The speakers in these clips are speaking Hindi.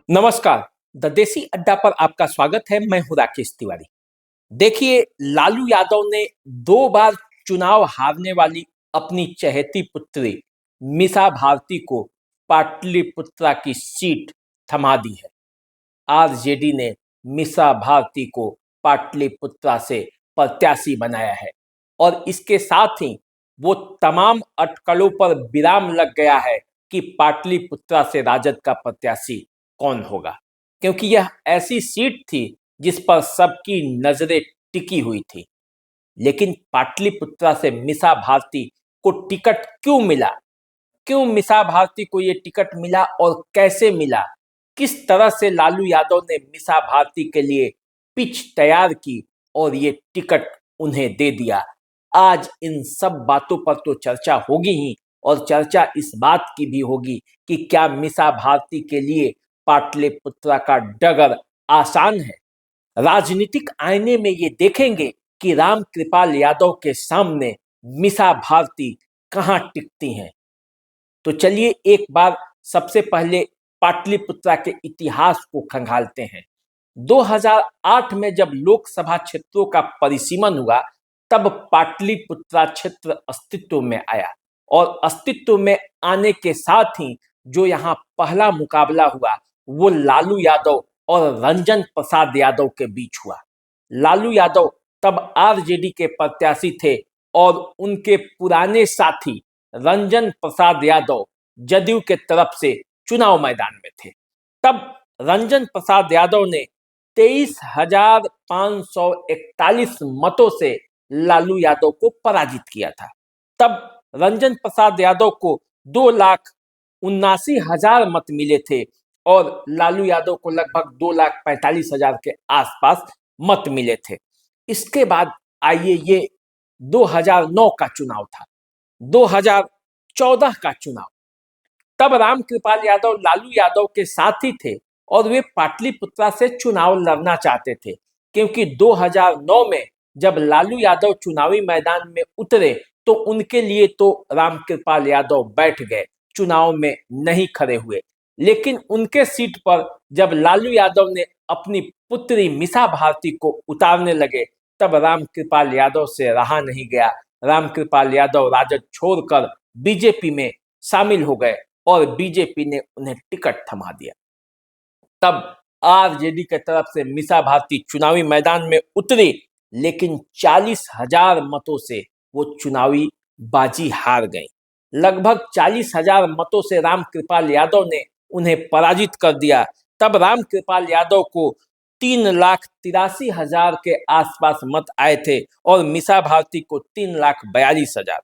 नमस्कार। द देसी अड्डा पर आपका स्वागत है। मैं हूं राकेश तिवारी। देखिए, लालू यादव ने 2 बार चुनाव हारने वाली अपनी चहेती पुत्री मीसा भारती को पाटलिपुत्रा की सीट थमा दी है। आरजेडी ने मीसा भारती को पाटलिपुत्रा से प्रत्याशी बनाया है और इसके साथ ही वो तमाम अटकलों पर विराम लग गया है कि पाटलिपुत्रा से राजद का प्रत्याशी कौन होगा, क्योंकि यह ऐसी सीट थी जिस पर सबकी नजरें टिकी हुई थी। लेकिन पाटलिपुत्रा से मीसा भारती को टिकट क्यों मिला? क्यों मीसा भारती को ये टिकट मिला और कैसे मिला? किस तरह से लालू यादव ने मीसा भारती के लिए पिच तैयार की और ये टिकट उन्हें दे दिया? आज इन सब बातों पर तो चर्चा होगी ही, और चर्चा इस बात की भी होगी कि क्या मीसा भारती के लिए पाटलिपुत्रा का डगर आसान है। राजनीतिक आईने में ये देखेंगे कि राम कृपाल यादव के सामने मीसा भारती कहाँ टिकती हैं। तो चलिए एक बार सबसे पहले पाटलिपुत्रा के इतिहास को खंगालते हैं। 2008 में जब लोकसभा क्षेत्रों का परिसीमन हुआ, तब पाटलिपुत्रा क्षेत्र अस्तित्व में आया और अस्तित्व में आने के साथ ही जो यहाँ पहला मुकाबला हुआ वो लालू यादव और रंजन प्रसाद यादव के बीच हुआ। लालू यादव तब आरजेडी के प्रत्याशी थे और उनके पुराने साथी रंजन प्रसाद यादव जदयू के तरफ से चुनाव मैदान में थे। तब रंजन प्रसाद यादव ने 23,541 मतों से लालू यादव को पराजित किया था। तब रंजन प्रसाद यादव को 2,79,000 मत मिले थे और लालू यादव को लगभग 2,45,000 के आसपास मत मिले थे। इसके बाद आइए, ये 2009 का चुनाव था, 2014 का चुनाव। तब राम कृपाल यादव लालू यादव के साथी थे और वे पाटलिपुत्रा से चुनाव लड़ना चाहते थे, क्योंकि 2009 में जब लालू यादव चुनावी मैदान में उतरे तो उनके लिए तो राम कृपाल यादव बैठ गए, चुनाव में नहीं खड़े हुए। लेकिन उनके सीट पर जब लालू यादव ने अपनी पुत्री मीसा भारती को उतारने लगे, तब राम कृपाल यादव से रहा नहीं गया। राम कृपाल यादव राजद छोड़कर बीजेपी में शामिल हो गए और बीजेपी ने उन्हें टिकट थमा दिया। तब आरजेडी के तरफ से मीसा भारती चुनावी मैदान में उतरी, लेकिन 40,000 मतों से वो चुनावी बाजी हार गई। लगभग 40,000 मतों से राम कृपाल यादव ने उन्हें पराजित कर दिया। तब राम कृपाल यादव को 3,83,000 के आसपास मत आए थे और मीसा भारती को 3,42,000।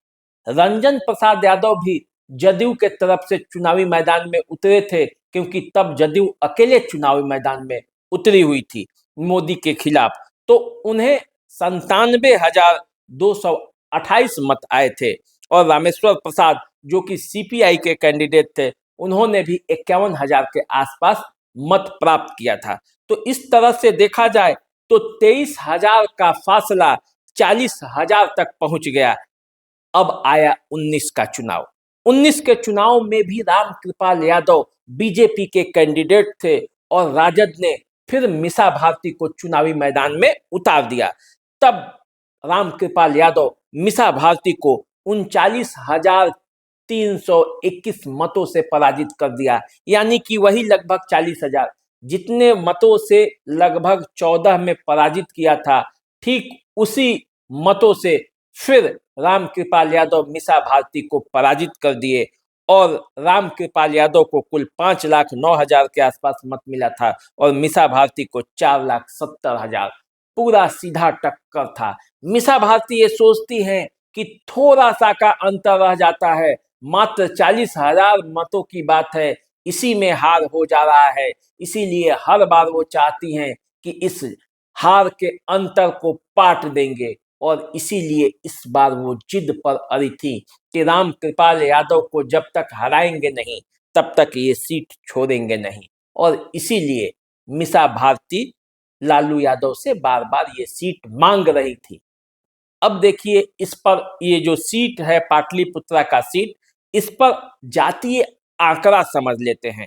रंजन प्रसाद यादव भी जदयू के तरफ से चुनावी मैदान में उतरे थे, क्योंकि तब जदयू अकेले चुनावी मैदान में उतरी हुई थी मोदी के खिलाफ। तो उन्हें 97,228 मत आए थे और रामेश्वर प्रसाद, जो कि सीपीआई के कैंडिडेट थे, उन्होंने भी 51,000 के आसपास मत प्राप्त किया था। तो इस तरह से देखा जाए तो 23,000 का फासला 40,000 तक पहुंच गया। अब आया 19 का चुनाव। 19 के चुनाव में भी राम कृपाल यादव बीजेपी के कैंडिडेट थे और राजद ने फिर मीसा भारती को चुनावी मैदान में उतार दिया। तब राम कृपाल यादव मीसा भारती को 39,321 मतों से पराजित कर दिया, यानी कि वही लगभग 40,000 जितने मतों से लगभग 14 में पराजित किया था, ठीक उसी मतों से फिर राम कृपाल यादव मीसा भारती को पराजित कर दिए और राम कृपाल यादव को कुल 5,09,000 के आसपास मत मिला था और मीसा भारती को 4,70,000। पूरा सीधा टक्कर था। मीसा भारती ये सोचती हैं कि थोड़ा सा का अंतर रह जाता है, मात्र 40,000 मतों की बात है, इसी में हार हो जा रहा है। इसीलिए हर बार वो चाहती हैं कि इस हार के अंतर को पाट देंगे और इसीलिए इस बार वो जिद पर अड़ी थी कि राम कृपाल यादव को जब तक हराएंगे नहीं तब तक ये सीट छोड़ेंगे नहीं, और इसीलिए मीसा भारती लालू यादव से बार बार ये सीट मांग रही थी। अब देखिए, इस पर ये जो सीट है पाटलिपुत्रा का सीट, इस पर जातीय आंकड़ा समझ लेते हैं।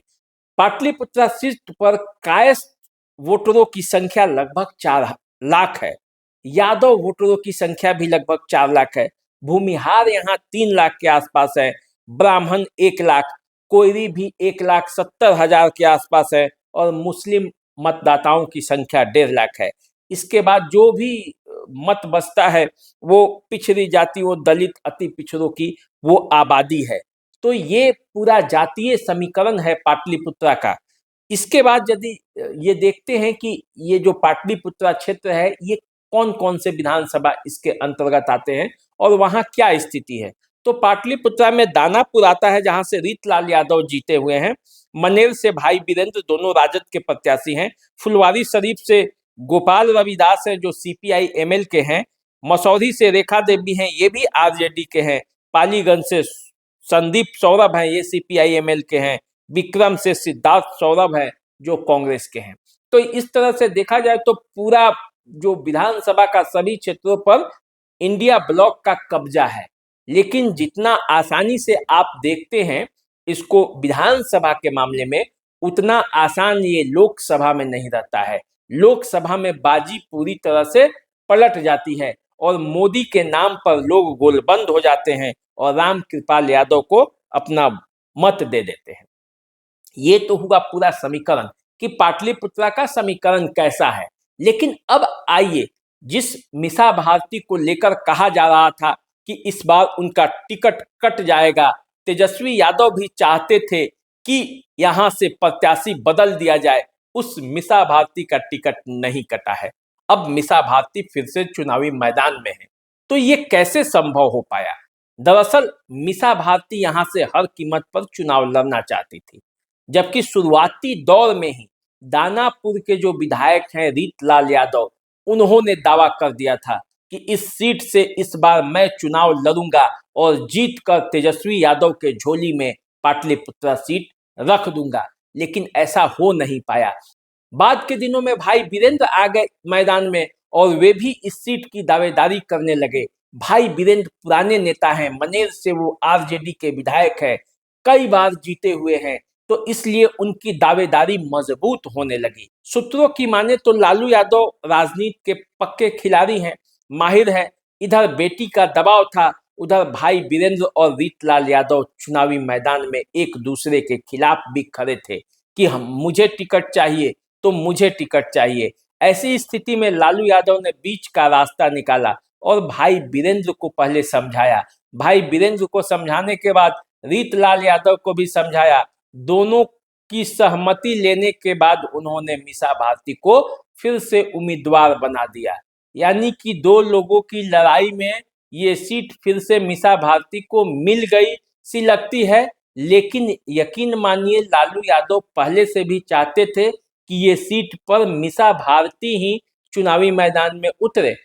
पाटलिपुत्रा सीट पर कायस्थ वोटरों की संख्या लगभग 4 लाख है। यादव वोटरों की संख्या भी लगभग 4 लाख है। भूमिहार यहाँ 3 लाख के आसपास है। ब्राह्मण 1 लाख, कोयरी भी 1,70,000 के आसपास है और मुस्लिम मतदाताओं की संख्या 1.5 लाख है। इसके बाद जो भी मत बचता है वो पिछड़ी जाति, वो दलित, अति पिछड़ों की वो आबादी है। तो ये पूरा जातीय समीकरण है पाटलिपुत्रा का। इसके बाद यदि ये देखते हैं कि ये जो पाटलिपुत्रा क्षेत्र है ये कौन कौन से विधानसभा इसके अंतर्गत आते हैं और वहाँ क्या स्थिति है, तो पाटलिपुत्रा में दानापुर आता है जहां से रीतलाल यादव जीते हुए हैं। मनेर से भाई वीरेंद्र दोनों राजद के प्रत्याशी हैं। फुलवारी शरीफ से गोपाल रविदास है जो सीपीआई एमएल के हैं। मसौरी से रेखा देवी हैं, ये भी आरजेडी के हैं। पालीगंज से संदीप सौरभ हैं, ये सीपीआई एमएल के हैं। विक्रम से सिद्धार्थ सौरभ है जो कांग्रेस के हैं। तो इस तरह से देखा जाए तो पूरा जो विधानसभा का सभी क्षेत्रों पर इंडिया ब्लॉक का कब्जा है। लेकिन जितना आसानी से आप देखते हैं इसको विधानसभा के मामले में, उतना आसान ये लोकसभा में नहीं रहता है। लोकसभा में बाजी पूरी तरह से पलट जाती है और मोदी के नाम पर लोग गोलबंद हो जाते हैं और राम कृपाल यादव को अपना मत दे देते हैं। ये तो हुआ पूरा समीकरण कि पाटलिपुत्रा का समीकरण कैसा है। लेकिन अब आइए, जिस मीसा भारती को लेकर कहा जा रहा था कि इस बार उनका टिकट कट जाएगा, तेजस्वी यादव भी चाहते थे कि यहां से प्रत्याशी बदल दिया जाए, उस मीसा भारती का टिकट नहीं कटा है। अब मीसा भारती फिर से चुनावी मैदान में है। तो ये कैसे संभव हो पाया? दरअसल मीसा भारती यहां से हर कीमत पर चुनाव लड़ना चाहती थी, जबकि शुरुआती दौर में ही दानापुर के जो विधायक हैं रीतलाल यादव, उन्होंने दावा कर दिया था कि इस सीट से इस बार मैं चुनाव लड़ूंगा और जीत कर तेजस्वी यादव के झोली में पाटलिपुत्रा सीट रख दूंगा। लेकिन ऐसा हो नहीं पाया। बाद के दिनों में भाई वीरेंद्र आ गए मैदान में और वे भी इस सीट की दावेदारी करने लगे। भाई वीरेंद्र पुराने नेता हैं, मनेर से वो आरजेडी के विधायक है, कई बार जीते हुए हैं, तो इसलिए उनकी दावेदारी मजबूत होने लगी। सूत्रों की माने तो लालू यादव राजनीति के पक्के खिलाड़ी हैं, माहिर हैं। इधर बेटी का दबाव था, उधर भाई वीरेंद्र और रीतलाल यादव चुनावी मैदान में एक दूसरे के खिलाफ भी खड़े थे कि हम मुझे टिकट चाहिए तो मुझे टिकट चाहिए। ऐसी स्थिति में लालू यादव ने बीच का रास्ता निकाला और भाई वीरेंद्र को पहले समझाया। भाई वीरेंद्र को समझाने के बाद रीतलाल यादव को भी समझाया। दोनों की सहमति लेने के बाद उन्होंने मीसा भारती को फिर से उम्मीदवार बना दिया। यानी कि दो लोगों की लड़ाई में ये सीट फिर से मीसा भारती को मिल गई सी लगती है। लेकिन यकीन मानिए लालू यादव पहले से भी चाहते थे कि ये सीट पर मीसा भारती ही चुनावी मैदान में उतरे,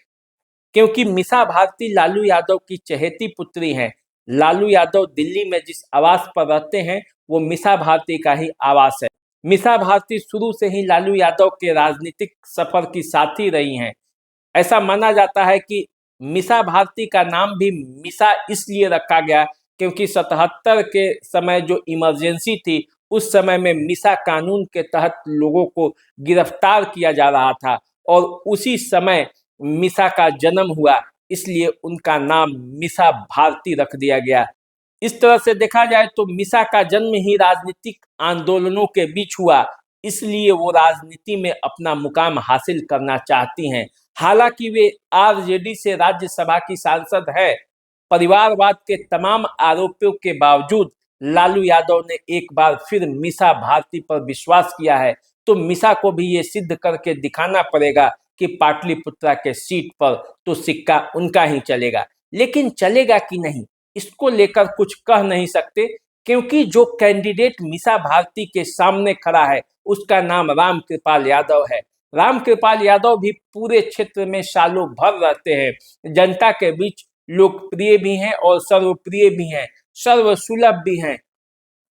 क्योंकि मीसा भारती लालू यादव की चहेती पुत्री हैं। लालू यादव दिल्ली में जिस आवास पर रहते हैं वो मीसा भारती का ही आवास है। मीसा भारती शुरू से ही लालू यादव के राजनीतिक सफर की साथी रही हैं। ऐसा माना जाता है कि मीसा भारती का नाम भी मीसा इसलिए रखा गया क्योंकि 77 के समय जो इमरजेंसी थी, उस समय में मीसा कानून के तहत लोगों को गिरफ्तार किया जा रहा था और उसी समय मीसा का जन्म हुआ, इसलिए उनका नाम मीसा भारती रख दिया गया। इस तरह से देखा जाए तो मीसा का जन्म ही राजनीतिक आंदोलनों के बीच हुआ, इसलिए वो राजनीति में अपना मुकाम हासिल करना चाहती हैं। हालांकि वे आरजेडी से राज्यसभा की सांसद है। परिवारवाद के तमाम आरोपों के बावजूद लालू यादव ने एक बार फिर मीसा भारती पर विश्वास किया है। तो मीसा को भी ये सिद्ध करके दिखाना पड़ेगा कि पाटलिपुत्रा के सीट पर तो सिक्का उनका ही चलेगा। लेकिन चलेगा कि नहीं, इसको लेकर कुछ कह नहीं सकते, क्योंकि जो कैंडिडेट मीसा भारती के सामने खड़ा है उसका नाम राम कृपाल यादव है। राम कृपाल यादव भी पूरे क्षेत्र में सालों भर रहते हैं, जनता के बीच लोकप्रिय भी हैं और सर्वप्रिय भी हैं, सर्वसुलभ भी हैं।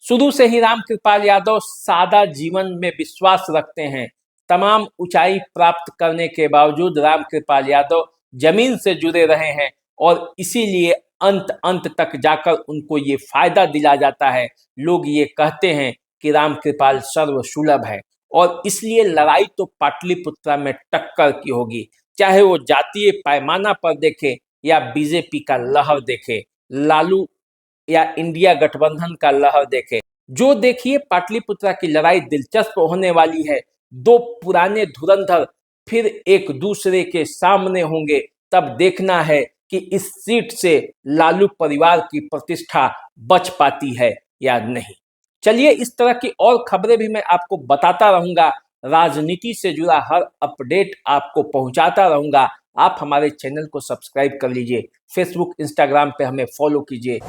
शुरू से ही राम कृपाल यादव सादा जीवन में विश्वास रखते हैं। तमाम ऊंचाई प्राप्त करने के बावजूद राम कृपाल यादव जमीन से जुड़े रहे हैं और इसीलिए अंत अंत तक जाकर उनको ये फायदा दिला जाता है। लोग ये कहते हैं कि राम कृपाल सर्वसुलभ है और इसलिए लड़ाई तो पाटलिपुत्रा में टक्कर की होगी, चाहे वो जातीय पैमाना पर देखे या बीजेपी का लहर देखे, लालू या इंडिया गठबंधन का लहर देखे। जो देखिए पाटलिपुत्रा की लड़ाई दिलचस्प होने वाली है। दो पुराने धुरंधर फिर एक दूसरे के सामने होंगे, तब देखना है कि इस सीट से लालू परिवार की प्रतिष्ठा बच पाती है या नहीं। चलिए इस तरह की और खबरें भी मैं आपको बताता रहूंगा, राजनीति से जुड़ा हर अपडेट आपको पहुंचाता रहूंगा। आप हमारे चैनल को सब्सक्राइब कर लीजिए, फेसबुक इंस्टाग्राम पे हमें फॉलो कीजिए।